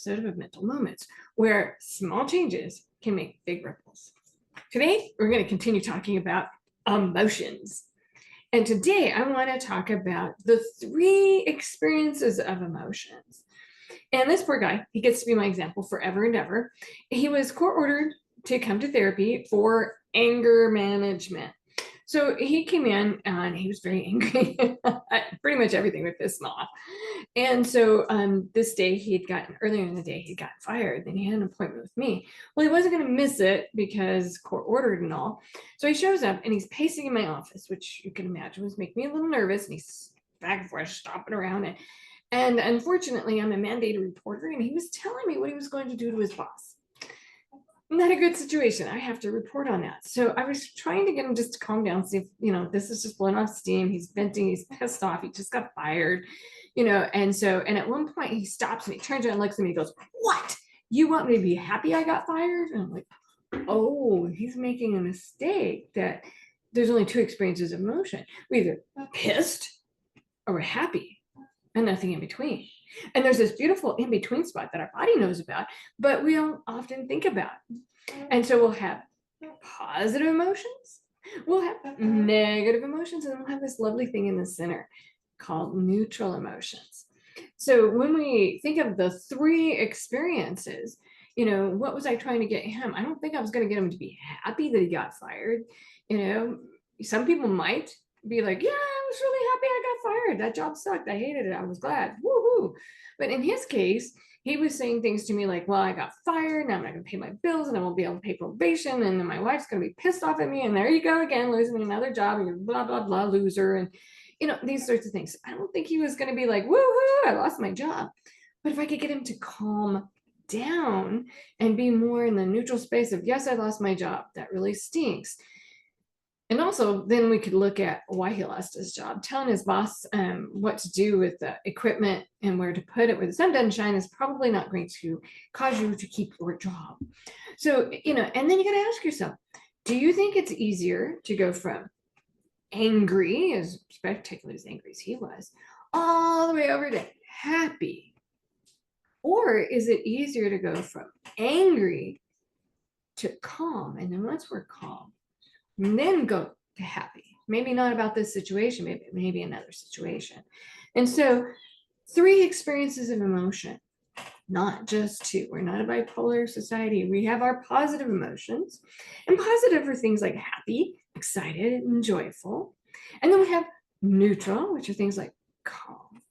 episode of Mental Moments, where small changes can make big ripples. Today, we're going to continue talking about emotions. And today, I want to talk about the 3 experiences of emotions. And this poor guy, he gets to be my example forever and ever. He was court-ordered to come to therapy for anger management. So he came in and he was very angry. Pretty much everything would piss him off. And so this day earlier in the day, he'd gotten fired. Then he had an appointment with me. Well, he wasn't going to miss it because court ordered and all. So he shows up and he's pacing in my office, which you can imagine was making me a little nervous. And he's back and forth, stomping around. And unfortunately, I'm a mandated reporter, and he was telling me what he was going to do to his boss. Not a good situation. I have to report on that. So I was trying to get him just to calm down, see if, this is just blowing off steam. He's venting, he's pissed off, he just got fired, and at one point he stops and he turns around and looks at me and goes, "What? You want me to be happy I got fired?" And I'm like, oh, he's making a mistake, that there's only 2 experiences of emotion. We're either pissed or we're happy and nothing in between. And there's this beautiful in-between spot that our body knows about, but we don't often think about. And so we'll have positive emotions, we'll have negative emotions, and then we'll have this lovely thing in the center called neutral emotions. So when we think of the 3 experiences, what was I trying to get him? I don't think I was going to get him to be happy that he got fired. Some people might be like, yeah, I was really happy I got fired. That job sucked. I hated it. I was glad. Woohoo. But in his case, he was saying things to me like, well, I got fired. Now I'm not going to pay my bills and I won't be able to pay probation. And then my wife's going to be pissed off at me. And there you go again, losing another job. And you're blah, blah, blah, loser. And, these sorts of things. I don't think he was going to be like, woohoo, I lost my job. But if I could get him to calm down and be more in the neutral space of, yes, I lost my job. That really stinks. And also, then we could look at why he lost his job. Telling his boss what to do with the equipment and where to put it where the sun doesn't shine is probably not going to cause you to keep your job. So, and then you got to ask yourself, do you think it's easier to go from angry, as spectacularly as angry as he was, all the way over to happy? Or is it easier to go from angry to calm? And then once we're calm, and then go to happy. Maybe not about this situation, maybe another situation. And so 3 experiences of emotion, not just 2. We're not a bipolar society. We have our positive emotions, and positive are things like happy, excited, and joyful. And then we have neutral, which are things like calm,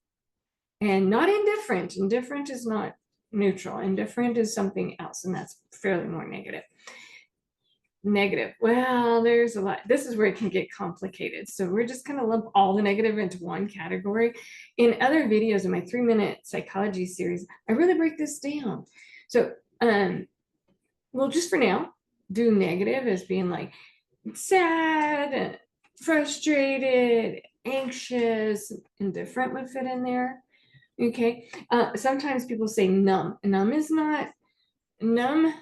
and not indifferent. Indifferent is not neutral. Indifferent is something else, and that's fairly more negative. Negative. Well, there's a lot. This is where it can get complicated. So we're just going to lump all the negative into one category. In other videos in my 3-minute psychology series, I really break this down. So, well, just for now, do negative as being like sad, frustrated, anxious, indifferent would fit in there. Okay. Sometimes people say numb. Numb is not numb.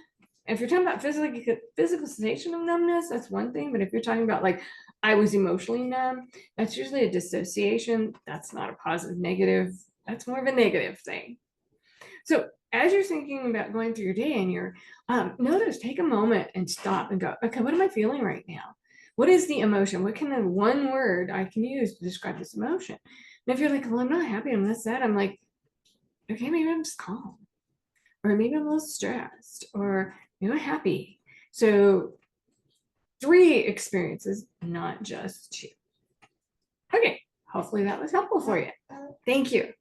If you're talking about physical sensation of numbness, that's one thing. But if you're talking about like, I was emotionally numb, that's usually a dissociation. That's not a positive, negative. That's more of a negative thing. So as you're thinking about going through your day and you're, notice, take a moment and stop and go, okay, what am I feeling right now? What is the emotion? What can the one word I can use to describe this emotion? And if you're like, well, I'm not happy, I'm not sad, I'm like, okay, maybe I'm just calm. Or maybe I'm a little stressed, or maybe I'm happy. So 3 experiences, not just 2. Okay, hopefully that was helpful for you. Thank you.